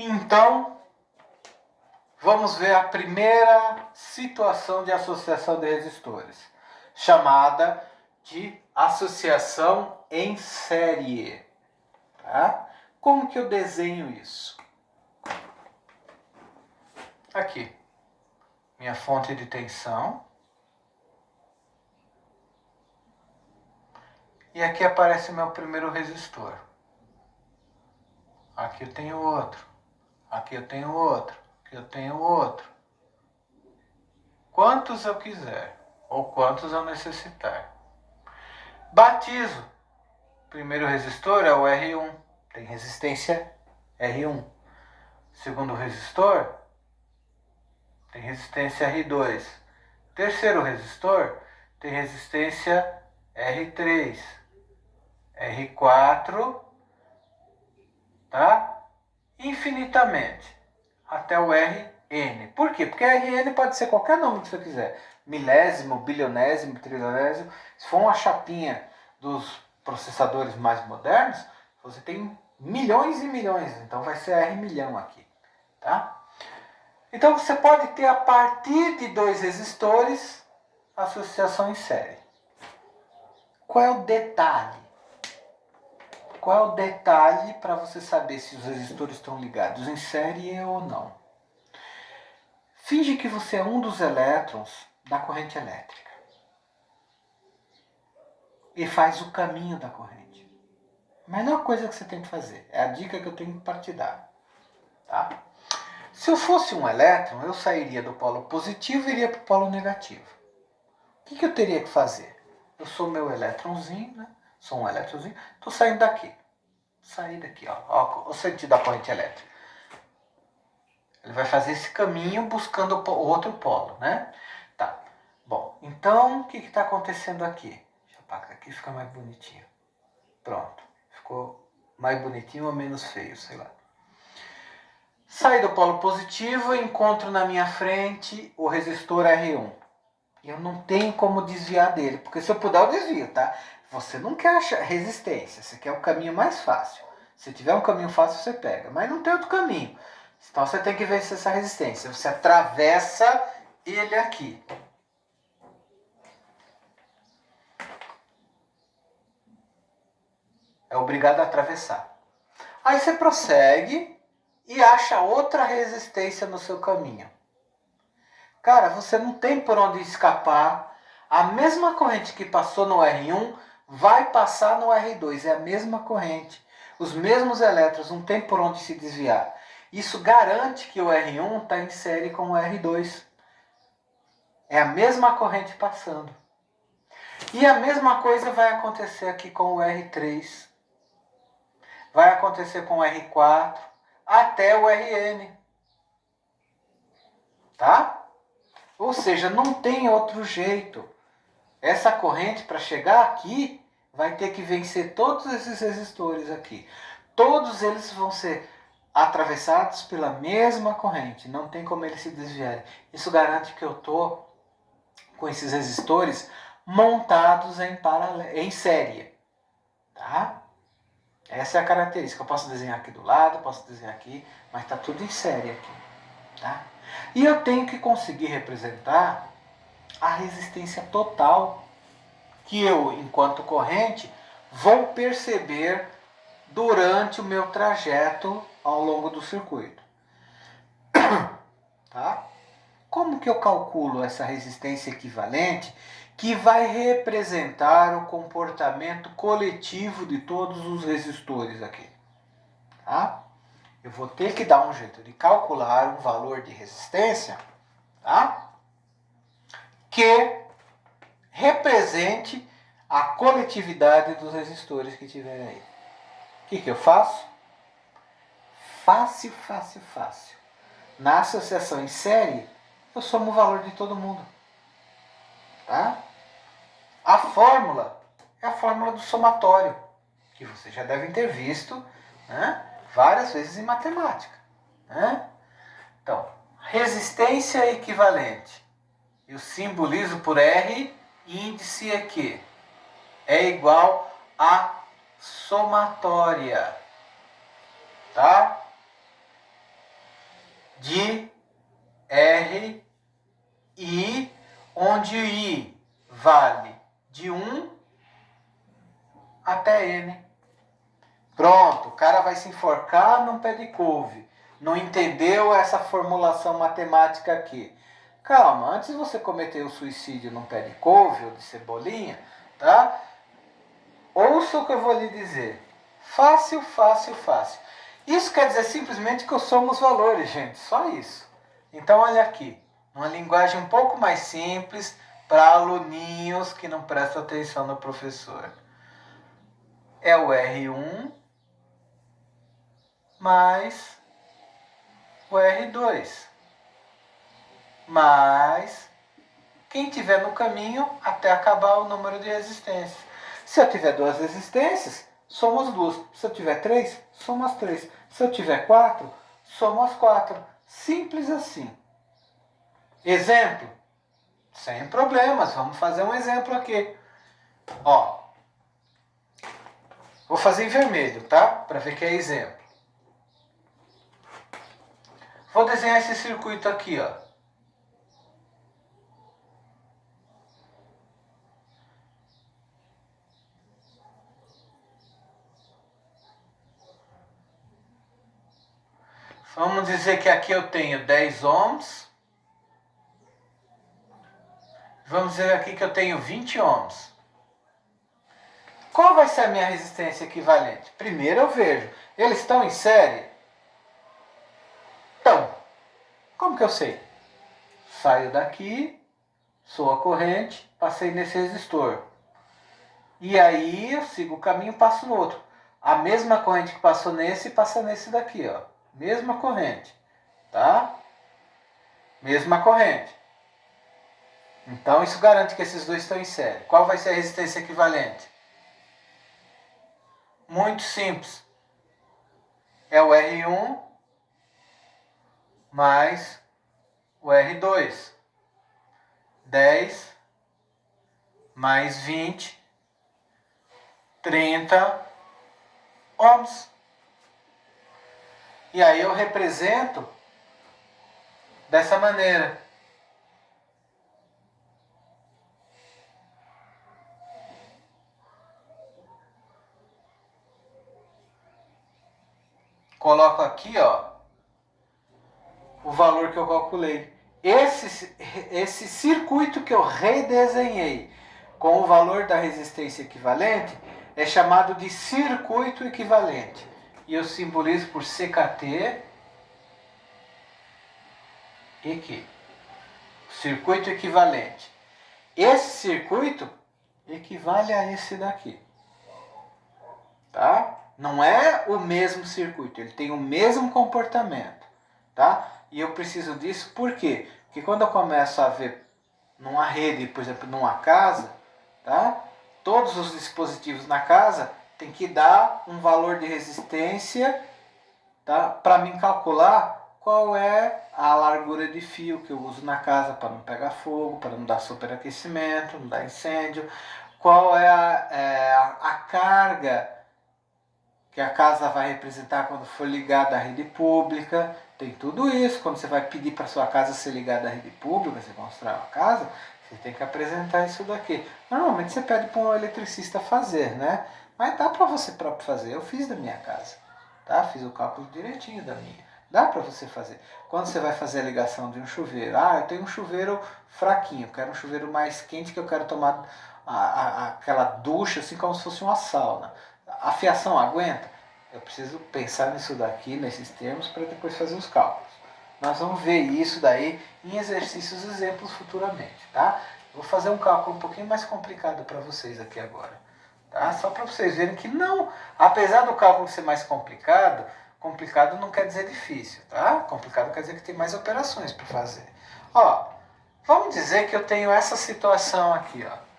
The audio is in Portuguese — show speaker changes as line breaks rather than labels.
Então, vamos ver a primeira situação de associação de resistores, chamada de associação em série. Tá? Como que eu desenho isso? Aqui, minha fonte de tensão. E aqui aparece o meu primeiro resistor. Aqui eu tenho outro. Aqui eu tenho outro. Aqui eu tenho outro. Quantos eu quiser. Ou quantos eu necessitar. Batizo. Primeiro resistor é o R1. Tem resistência R1. Segundo resistor tem resistência R2. Terceiro resistor tem resistência R3. R4, tá? Infinitamente, até o Rn. Por quê? Porque Rn pode ser qualquer número que você quiser. Milésimo, bilionésimo, trilionésimo. Se for uma chapinha dos processadores mais modernos, você tem milhões e milhões. Então vai ser R milhão aqui, tá? Então você pode ter a partir de dois resistores associação em série. Qual é o detalhe? Qual é o detalhe para você saber se os resistores estão ligados em série ou não? Finge que você é um dos elétrons da corrente elétrica e faz o caminho da corrente. A menor coisa que você tem que fazer, é a dica que eu tenho para te dar. Tá? Se eu fosse um elétron, eu sairia do polo positivo e iria para o polo negativo. O que eu teria que fazer? Eu sou meu elétronzinho, né? Sou um elétronzinho, estou saindo daqui. Sair daqui, ó, o sentido da corrente elétrica. Ele vai fazer esse caminho buscando o outro polo, né? Tá. Bom, então o que está acontecendo aqui? Deixa eu apagar aqui, fica mais bonitinho. Pronto. Ficou mais bonitinho ou menos feio, sei lá. Saio do polo positivo e encontro na minha frente o resistor R1. Eu não tenho como desviar dele, porque se eu puder eu desvio, tá? Você não quer achar resistência, você quer o caminho mais fácil. Se tiver um caminho fácil, você pega, mas não tem outro caminho. Então você tem que vencer essa resistência. Você atravessa ele aqui. É obrigado a atravessar. Aí você prossegue e acha outra resistência no seu caminho. Cara, você não tem por onde escapar. A mesma corrente que passou no R1 vai passar no R2. É a mesma corrente. Os mesmos elétrons, não tem por onde se desviar. Isso garante que o R1 está em série com o R2. É a mesma corrente passando. E a mesma coisa vai acontecer aqui com o R3. Vai acontecer com o R4 até o Rn. Tá? Ou seja, não tem outro jeito. Essa corrente, para chegar aqui, vai ter que vencer todos esses resistores aqui. Todos eles vão ser atravessados pela mesma corrente. Não tem como eles se desviarem. Isso garante que eu estou com esses resistores montados em série. Tá? Essa é a característica. Eu posso desenhar aqui do lado, posso desenhar aqui, mas está tudo em série aqui. Tá? E eu tenho que conseguir representar a resistência total que eu, enquanto corrente, vou perceber durante o meu trajeto ao longo do circuito. Tá? Como que eu calculo essa resistência equivalente que vai representar o comportamento coletivo de todos os resistores aqui? Tá? Eu vou ter que dar um jeito de calcular um valor de resistência, tá? Que represente a coletividade dos resistores que tiver aí. O que eu faço? Fácil, fácil, fácil. Na associação em série, eu somo o valor de todo mundo. Tá? A fórmula é a fórmula do somatório, que vocês já devem ter visto, né, várias vezes em matemática. Né? Então, resistência equivalente. Eu simbolizo por R, índice é Q. É igual a somatória. Tá? de R, I, onde I vale de 1 até N. Pronto, o cara vai se enforcar num pé de couve. Não entendeu essa formulação matemática aqui. Calma, antes de você cometer o suicídio num pé de couve ou de cebolinha, tá? Ouça o que eu vou lhe dizer. Fácil, fácil, fácil. Isso quer dizer simplesmente que eu somo os valores, gente. Só isso. Então, olha aqui. Uma linguagem um pouco mais simples para aluninhos que não prestam atenção no professor. É o R1 mais o R2 mais quem tiver no caminho até acabar o número de resistências. Se eu tiver 2 resistências, somo as 2. Se eu tiver 3, somo as 3. Se eu tiver 4, somo as 4. Simples assim. Exemplo? Sem problemas. Vamos fazer um exemplo aqui. Ó, vou fazer em vermelho, tá? Para ver que é exemplo. Vou desenhar esse circuito aqui, ó. Vamos dizer que aqui eu tenho 10 ohms. Vamos dizer aqui que eu tenho 20 ohms. Qual vai ser a minha resistência equivalente? Primeiro eu vejo. Eles estão em série? Então, como que eu sei? Saio daqui, sou a corrente, passei nesse resistor. E aí eu sigo o caminho e passo no outro. A mesma corrente que passou nesse, passa nesse daqui, ó. Mesma corrente, tá? Mesma corrente. Então isso garante que esses dois estão em série. Qual vai ser a resistência equivalente? Muito simples. É o R1 mais o R2. 10 mais 20, 30 ohms. E aí eu represento dessa maneira. Coloco aqui, ó, o valor que eu calculei. Esse circuito que eu redesenhei com o valor da resistência equivalente é chamado de circuito equivalente. E eu simbolizo por CKT EQ. Circuito equivalente. Esse circuito equivale a esse daqui. Tá? Não é o mesmo circuito, ele tem o mesmo comportamento. Tá? E eu preciso disso por quê? Porque quando eu começo a ver numa rede, por exemplo, numa casa, tá? Todos os dispositivos na casa tem que dar um valor de resistência, tá? Para mim calcular qual é a largura de fio que eu uso na casa para não pegar fogo, para não dar superaquecimento, não dar incêndio, qual é a carga que a casa vai representar quando for ligada à rede pública. Tem tudo isso. Quando você vai pedir para sua casa ser ligada à rede pública, você constrói uma casa, você tem que apresentar isso daqui. Normalmente você pede para um eletricista fazer, né? Mas dá para você próprio fazer. Eu fiz da minha casa, tá? Fiz o cálculo direitinho da minha. Dá para você fazer. Quando você vai fazer a ligação de um chuveiro, eu tenho um chuveiro fraquinho, eu quero um chuveiro mais quente que eu quero tomar aquela ducha assim como se fosse uma sauna. A fiação aguenta? Eu preciso pensar nisso daqui, nesses termos, para depois fazer os cálculos. Nós vamos ver isso daí em exercícios exemplos futuramente, tá? Vou fazer um cálculo um pouquinho mais complicado para vocês aqui agora, tá? Só para vocês verem que não, apesar do cálculo ser mais complicado, complicado não quer dizer difícil, tá? Complicado quer dizer que tem mais operações para fazer. Ó, vamos dizer que eu tenho essa situação aqui, ó.